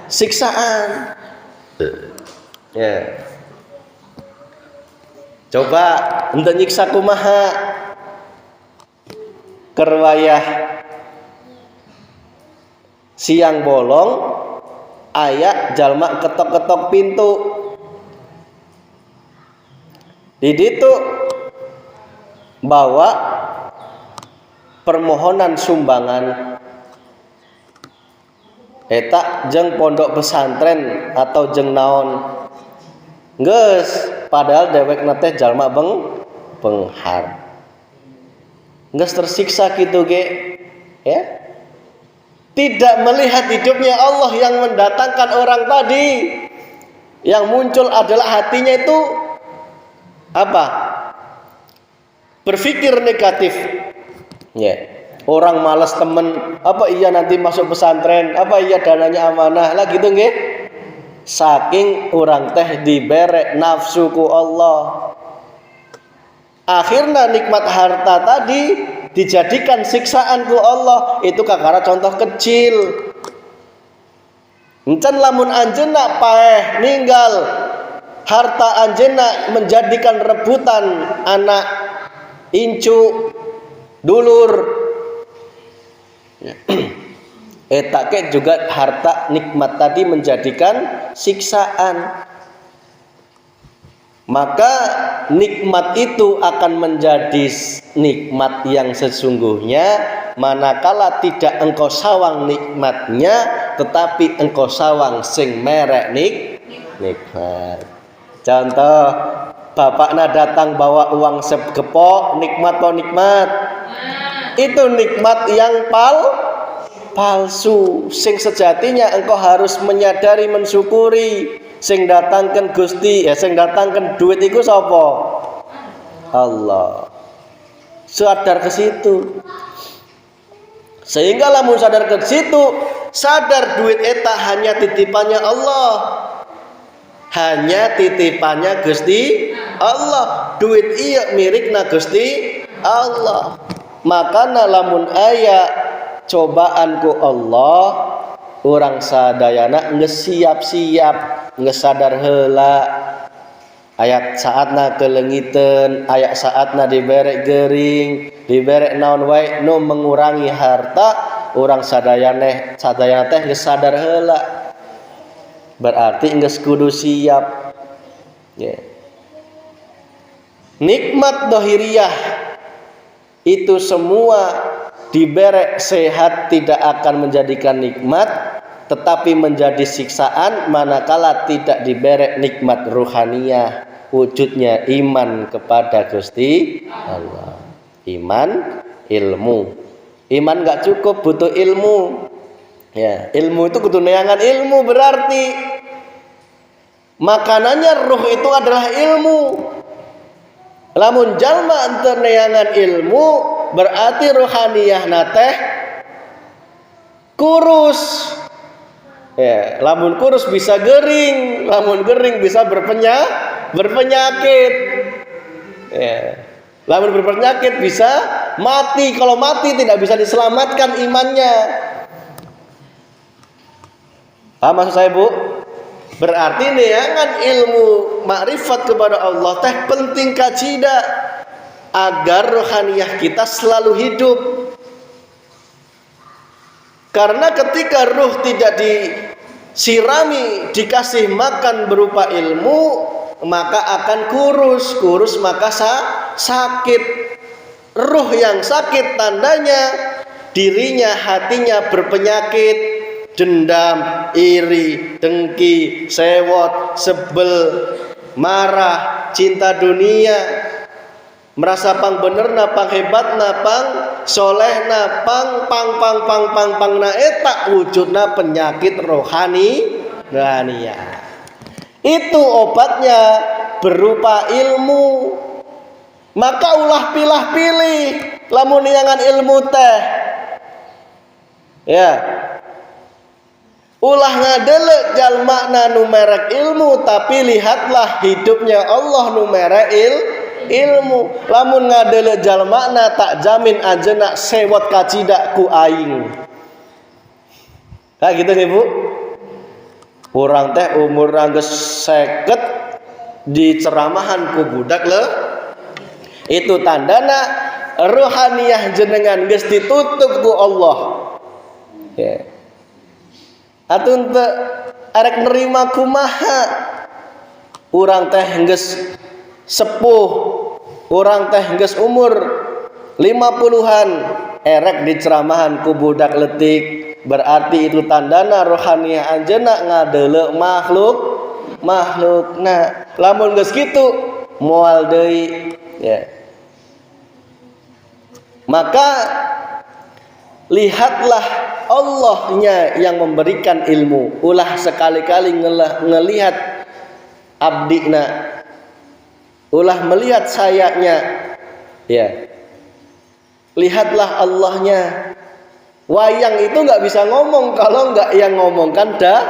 siksaan. Ya. Coba henteu nyiksa kumaha? Kerwayah siang bolong aya jalma ketok-ketok pintu. Di ditu bawa permohonan sumbangan eta jeung pondok pesantren atau jeung naon geus padahal dewekna teh jalma benghar geus tersiksa kitu ge ya, tidak melihat hidupnya Allah yang mendatangkan orang tadi. Yang muncul adalah hatinya itu apa? Berpikir negatif. Ya. Orang malas temen, apa iya nanti masuk pesantren, apa iya dananya amanah lah gitu nggih. Saking orang teh diberek nafsu ku Allah. Akhirnya nikmat harta tadi dijadikan siksaan ku Allah. Itu kakara contoh kecil. Encan lamun anjeunna paeh ninggal harta anjeunna menjadikan rebutan anak incu dulur. Eta ke juga harta nikmat tadi menjadikan siksaan. Maka nikmat itu akan menjadi nikmat yang sesungguhnya manakala tidak engkau sawang nikmatnya, tetapi engkau sawang sing merek nikmat. Contoh, bapakna datang bawa uang segepok, nikmat po nikmat. Itu nikmat yang palsu. Sing sejatinya engkau harus menyadari, mensyukuri. Sing datangkan Gusti, sing datangkan duit iku sapa? Allah. Sadar ke situ. Sehingga lamun sadar ke situ, sadar duit eta hanya titipannya Allah. Hanya titipannya Gusti Allah. Duit iya mirikna Gusti Allah. Makana lamun aya cobaanku Allah, orang sadayana geus siap-siap, geus sadar heula. Aya saatna kelengiteun, aya saatna diberek geuring, diberek naon wae nu mengurangi harta, orang sadayana teh geus sadar heula. Berarti geus kudu siap. Ya. Nikmat dohiriyah itu semua diberek sehat tidak akan menjadikan nikmat, tetapi menjadi siksaan manakala tidak diberek nikmat ruhaniyah, wujudnya iman kepada Gusti Allah. Iman, ilmu. Iman gak cukup, butuh ilmu. Ya, ilmu itu kudu neangan ilmu, berarti makanannya ruh itu adalah ilmu. Lamun jalma enter neangan ilmu, berarti ruhaniyah nateh kurus. Ya, lamun kurus bisa gering, lamun gering bisa berpenyakit. Ya. Lamun berpenyakit bisa mati, kalau mati tidak bisa diselamatkan imannya. Paham maksud saya, Bu? Berarti neangan ilmu makrifat kepada Allah teh penting kacida agar rohaniyah kita selalu hidup. Karena ketika ruh tidak disirami, dikasih makan berupa ilmu, maka akan kurus maka sakit. Ruh yang sakit tandanya dirinya, hatinya berpenyakit. Dendam, iri, dengki, sewot, sebel, marah, cinta dunia, merasa pang bener na, pang hebat na, pang soleh na, pang na eta wujudna penyakit rohani. Itu obatnya berupa ilmu. Maka ulah pilih-pilih lamun niangan ilmu teh. Ya. Ulah ngadele jalmana numerek ilmu, tapi lihatlah hidupnya Allah numerek ilmu. Lamun ngadele jalmana tak jamin ajeuna sewot kacidak ku aing. Kayak gitu nih Bu. Urang teh umur geus 50 di ceramahan ku budak le. Itu tandana rohaniyah jenengan geus ditutup ku Allah. Ya. Atun teu arek nerima kumaha. Urang teh geus sepuh, urang teh geus umur 50-an, erek diceramahan ku budak letik, berarti itu tandana rohaniyah anjeunna ngadeuleu makhluk. Nah, lamun geus kitu moal deui ya. Maka lihatlah Allahnya yang memberikan ilmu. Ulah sekali-kali ngelihat abdina, ulah melihat sayanya ya. Lihatlah Allahnya. Wayang itu nggak bisa ngomong kalau nggak yang ngomongkan dah.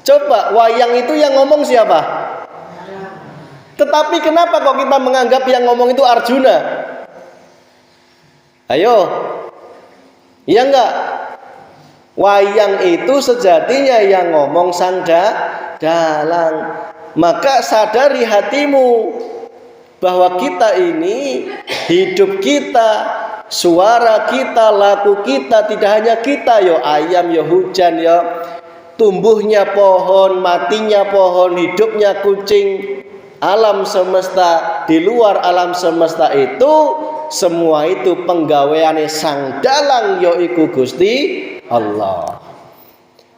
Coba wayang itu yang ngomong siapa? Tetapi kenapa kok kita menganggap yang ngomong itu Arjuna? Ayo, iya enggak? Wayang itu sejatinya yang ngomong sang dalang. Maka sadari hatimu bahwa kita ini, hidup kita, suara kita, laku kita, tidak hanya kita, yo ayam, yo hujan, yo tumbuhnya pohon, matinya pohon, hidupnya kucing, alam semesta, di luar alam semesta itu, semua itu penggaweane sang dalang yaiku Gusti Allah.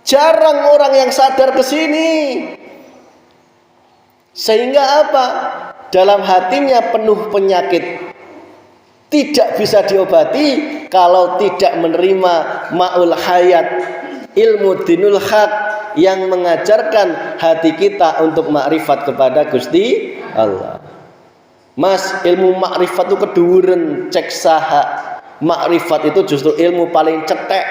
Jarang orang yang sadar ke sini. Sehingga apa? Dalam hatinya penuh penyakit. Tidak bisa diobati kalau tidak menerima ma'ul hayat, ilmu dinul haq yang mengajarkan hati kita untuk makrifat kepada Gusti Allah. Mas, ilmu makrifat itu keduren cek saha. Makrifat itu justru ilmu paling cetek,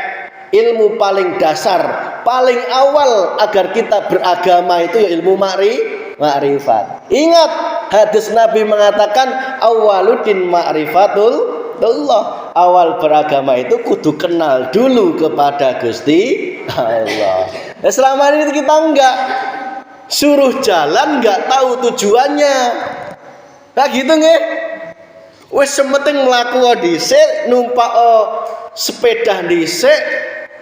ilmu paling dasar, paling awal agar kita beragama itu ya ilmu makrifat. Ingat hadis Nabi mengatakan awwaluddin ma'rifatullah. Awal beragama itu kudu kenal dulu kepada Gusti Allah. Selama ini kita enggak suruh jalan enggak tahu tujuannya. Nah gitu nggih. Wis sementing mlaku dhisik, numpak sepeda dhisik,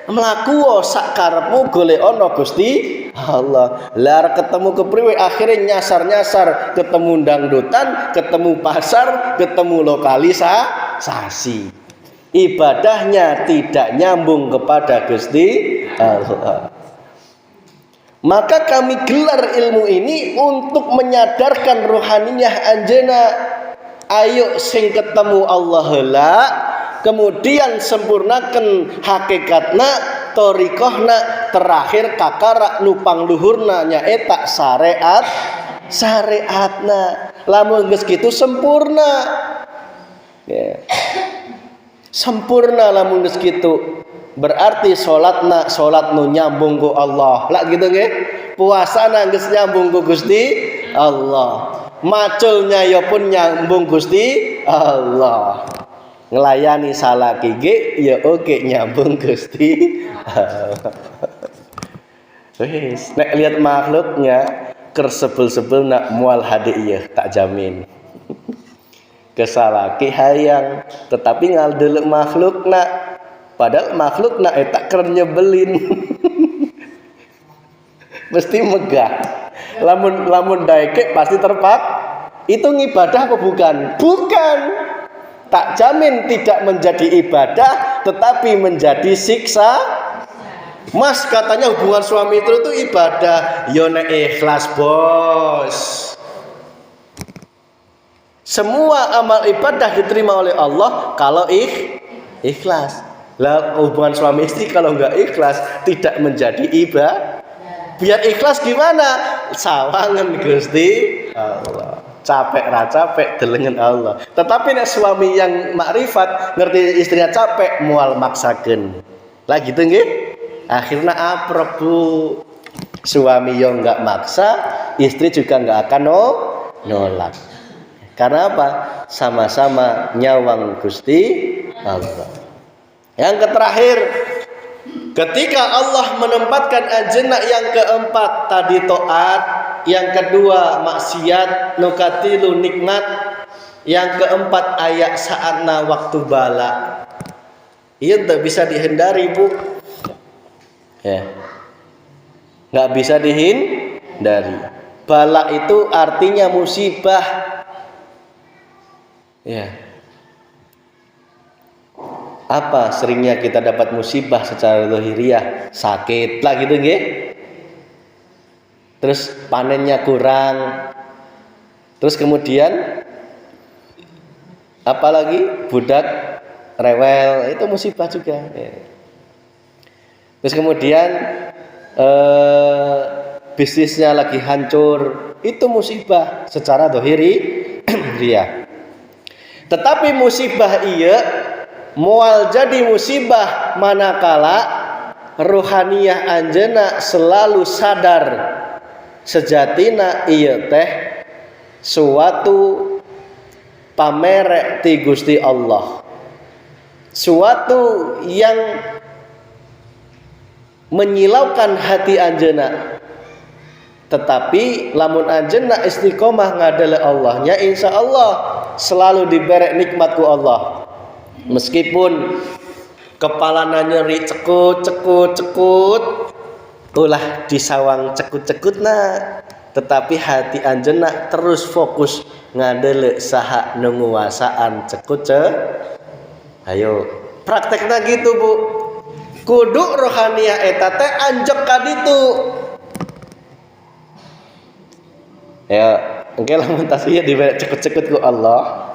mlaku sak karepmu golek ana Gusti Allah. Lah ketemu kepriwe akhirnya nyasar-nyasar, ketemu dangdutan, ketemu pasar, ketemu lokalisasi. Ibadahnya tidak nyambung kepada Gusti Allah. Maka kami gelar ilmu ini untuk menyadarkan rohaniyah anjeuna. Ayo sing ketemu Allah heula, kemudian sempurnakan hakikatna, thariqahna, terakhir kakara nupang luhurna nyaeta syariatna. Lamun geus kitu sempurna. Ya. Sempurna lamun geus kitu. Berarti salat nu nyambung ku Allah. Lah gitu nggih. Puasana geus nyambung ku Gusti Allah. Maculnya ya pun nyambung Gusti Allah. Ngelayani salaki ge ya oke nyambung Gusti Allah. Wis nek lihat makhluknya kersebel-sebel nak mual hadiah tak jamin. Kesalaki hayang tetapi ngaldelek makhluk nak. Padahal makhluk nak tak keren nyebelin. Mesti megah. Lamun daeke pasti terpak. Itu ngibadah apa bukan? Bukan. Tak jamin tidak menjadi ibadah, tetapi menjadi siksa. Mas katanya hubungan suami itu ibadah. Yo nek ikhlas bos. Semua amal ibadah diterima oleh Allah kalau ikhlas. Lah hubungan suami istri kalau enggak ikhlas tidak menjadi Biar ikhlas gimana? Sawangan Gusti Allah. Capek ra capek delengen Allah. Tetapi nek suami yang makrifat ngerti istrinya capek mual maksakeun. Lah gitu nggih? Akhirnya aprok Bu. Suami yo enggak maksa, istri juga enggak akan nolak. Karena apa? Sama-sama nyawang Gusti Allah. Yang terakhir, ketika Allah menempatkan anjeunna yang keempat tadi taat, yang kedua maksiat, nukatilu nikmat, yang keempat ayak saatna waktu bala. Iya tidak bisa dihindari Bu. Ya. Nggak bisa dihindari. Bala itu artinya musibah. Ya. Apa seringnya kita dapat musibah secara zahiriyah? Sakit lah gitu nggih. Terus panennya kurang. Terus kemudian apalagi budak rewel, itu musibah juga. Ya. Terus kemudian bisnisnya lagi hancur, itu musibah secara zahiriyah. Tetapi musibah iya moal jadi musibah manakala rohaniyah anjeunna selalu sadar sejatina ieu teh suatu pamerek ti Gusti Allah, suatu yang menyilaukan hati anjeunna. Tetapi lamun anjeunna istiqomah ngadele Allahnya, insya Allah selalu diberi nikmat ku Allah. Meskipun kepalana nyeri cekut, ulah disawang cekut-cekutna, tetapi hati anjeunna terus fokus ngadele saha nu nguasaan cekut. Ayo praktekna gitu Bu. Kudu rohaniyah eta teh anjek ka ditu. Ya, engke lamun tasbih dibere cekut-cekut ku Allah.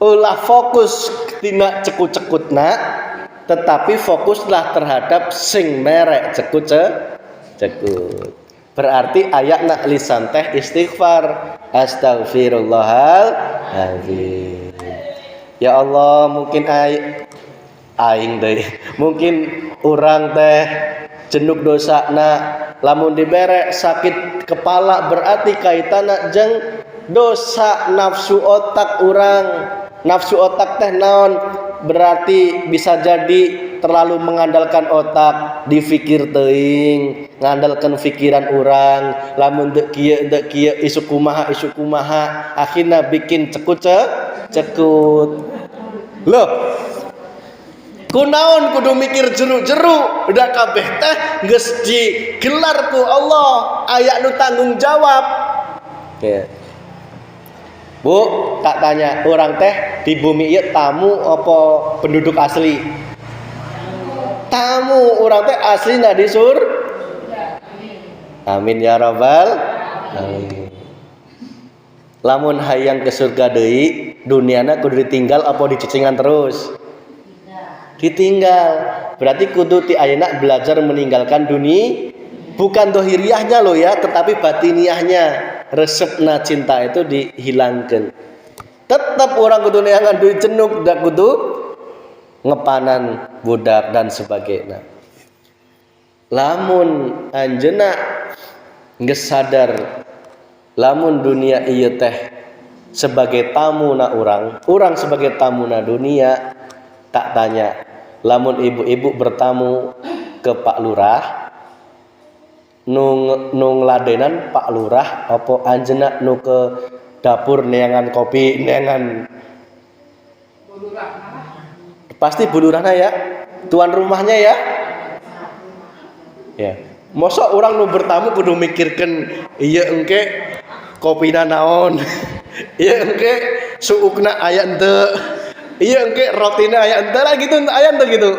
Ulah fokus tina cekut-cekutna, tetapi fokuslah terhadap sing merek cekut. Berarti ayatna lisan teh istighfar, astagfirullahaladzim. Ya Allah, mungkin aing deui. Mungkin urang teh jenuk dosana, lamun dibere sakit kepala berarti kaitana jeung dosa nafsu otak urang. Nafsu otak teh naon? Berarti bisa jadi terlalu mengandalkan otak, dipikir teuing, ngandalkeun pikiran urang, lamun dek kieu isu kumaha, akhirna bikin cekut. Loh, kunaon kudu mikir jeru-jeru, udah kabeh teh geus digelar ku Allah, aya nu tanggung jawab. Oke. Bu, tak tanya, orang teh di bumi ieu tamu apa penduduk asli? Tamu, orang teh aslina di Amin ya rabbal alamin. Lamun hayang ke surga deui, duniana kudu ditinggal apa dicecingan terus? Ditinggal. Berarti kudu ti ayeuna belajar meninggalkan dunia, bukan dohiriyahnya loh ya, tetapi batiniahnya. Resepna cinta itu dihilangkan. Tetap orang kudu neangan duit jenuk, dak kudu ngepanan budak dan sebagainya. Lamun anjeunna geus sadar lamun dunia ieu teh sebagai tamuna urang sebagai tamuna dunia, tak tanya, lamun ibu-ibu bertamu ke Pak Lurah, nung ladenan Pak Lurah apa anjeunna nu ke dapur neangan kopi, neangan pasti bulurahna ya, tuan rumahnya ya. Ya, mosok orang nu bertamu kudu mikirkeun ieu engke kopina naon, ieu engke suukna aya henteu, ieu engke rotina aya henteu lah gitu, aya henteu gitu.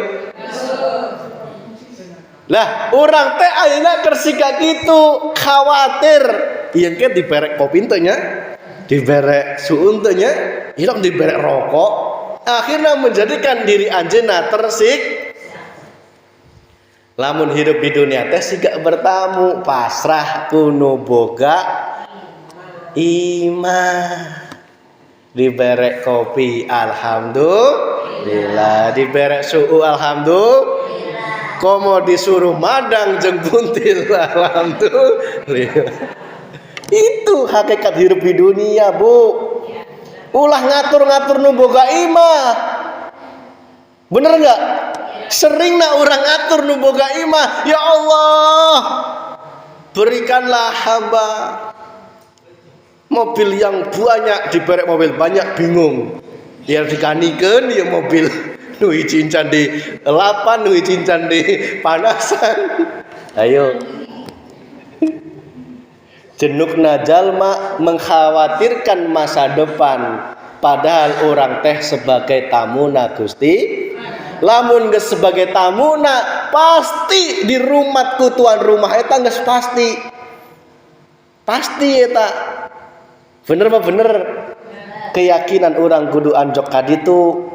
Lah, orang teh ayeuna keur siga kitu, khawatir ieu engke diberek kopi teh nya, diberek suun teh nya, ieu diberek rokok, akhirnya menjadikan diri anjeunna Lamun hidup di dunia teh siga bertamu, pasrah kuno boga imah. Diberek kopi alhamdulillah, diberek suhu alhamdulillah, komo disuruh madang jeung buntil alhamdulillah. Itu hakikat hidup di dunia, Bu. Ulah ngatur-ngatur nu boga imah. Bener enggak? Sering nak orang ngatur nu boga imah. Ya Allah, berikanlah hamba mobil yang banyak, diberek mobil banyak bingung. Yang dikanikeun ya mobil nu cincan di lapan, nu cincan di panasan. Ayo. Jenukna jalma mengkhawatirkan masa depan, padahal orang teh sebagai tamuna Gusti. Lamun geus sebagai tamuna pasti di rumah ku tuan rumah eta geus pasti. Pasti eta. Bener mah bener. Keyakinan orang kudu anjok kaditu.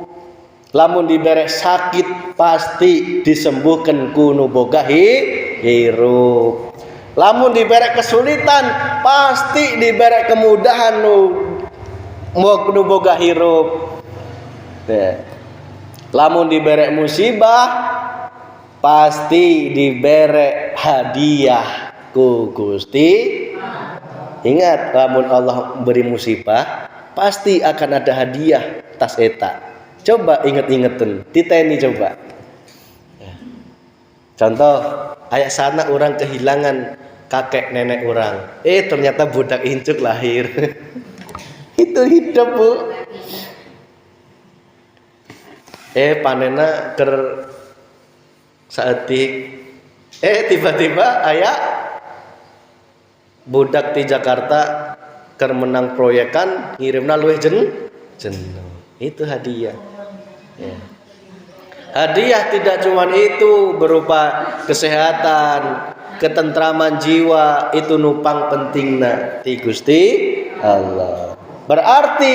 Lamun diberek sakit pasti disembuhkan ku nu boga hirup. Lamun diberek kesulitan pasti diberek kemudahan nu boga hirup. Lamun diberek musibah pasti diberek hadiah ku Gusti. Ingat, lamun Allah beri musibah pasti akan ada hadiah tas eta. Coba inget-ingetin, titeni coba. Contoh, aya sana orang kehilangan kakek nenek orang. Ternyata budak incuk lahir. Itu hidup, Bu. Panena ker saeutik. Tiba-tiba aya budak di Jakarta ker menang proyekan ngirimna luwih jenuh. Itu hadiah. Ya. Hadiah tidak cuma itu, berupa kesehatan, ketentraman jiwa, itu nupang pentingna ti Gusti Allah. Berarti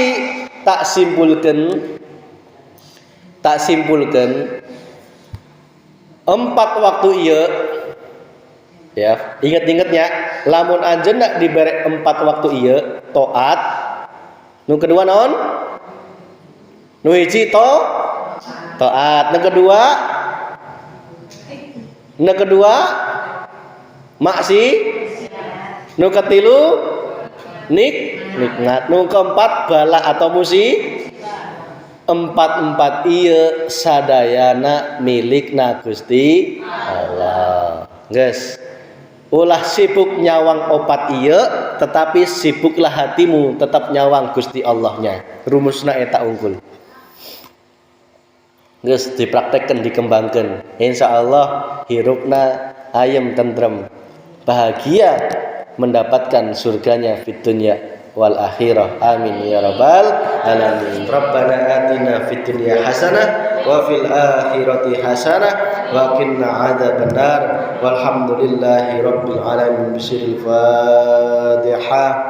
tak simpulkan 4 waktu ieu ya, ingat-ingatnya, lamun anjeunna diberek 4 waktu ieu taat. Nu kedua naon? Nu hiji taat. Nu kedua nu katilu nikmat. Nu keempat bala atau musibah. 4 ieu sadayana milikna Gusti Allah. Geus. Ulah sibuk nyawang 4 ieu, tetapi sibuklah hatimu tetap nyawang Gusti Allahnya. Rumusna eta unggul. Geus dipraktekkeun, dikembangkeun. Insyaallah hirupna ayem tentrem, bahagia mendapatkan surganya fid dunya wal akhirah. Amin ya rabbal alamin. Rabbana atina fid dunya hasanah wa fil akhirati hasanah wa qina adzabannar. Walhamdulillahi rabbil alamin. Bismillahirrahmanirrahim.